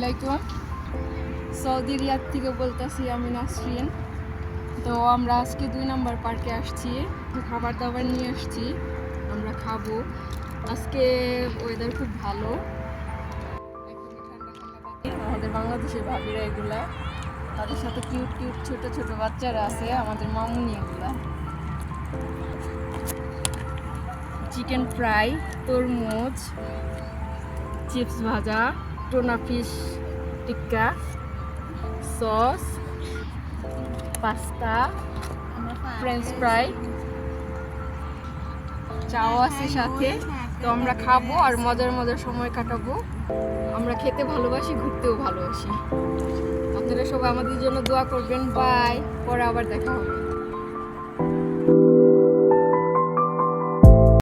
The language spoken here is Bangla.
আলাইকুম। সৌদি রিয়াদ থেকে বলতেছি আমি নাসরিন। তো আমরা আজকে 2 নম্বর পার্কে আসছি, খাবার দাবার নিয়ে আসছি, আমরা খাবো। আজকে ওয়েদার খুব ভালো, একদমই ঠান্ডা ঠান্ডা বাতাস। আমাদের বাংলাদেশের ভাবিরা এগুলা, তাদের সাথে কিউট কিউট ছোট ছোট বাচ্চারা আছে, আমাদের মামুনি এগুলা। চিকেন ফ্রাই, তরমুজ, চিপস ভাজা, টোনা ফিশ টিক্কা, সস, পাস্তা, ফ্রেঞ্চ ফ্রাই, চাও আছে সাথে। তো আমরা খাবো আর মজার মজার সময় কাটাবো। আমরা খেতে ভালোবাসি, ঘুরতেও ভালোবাসি। আপনারা সবাই আমাদের জন্য দোয়া করবেন। বাই, পরে আবার দেখা হবে।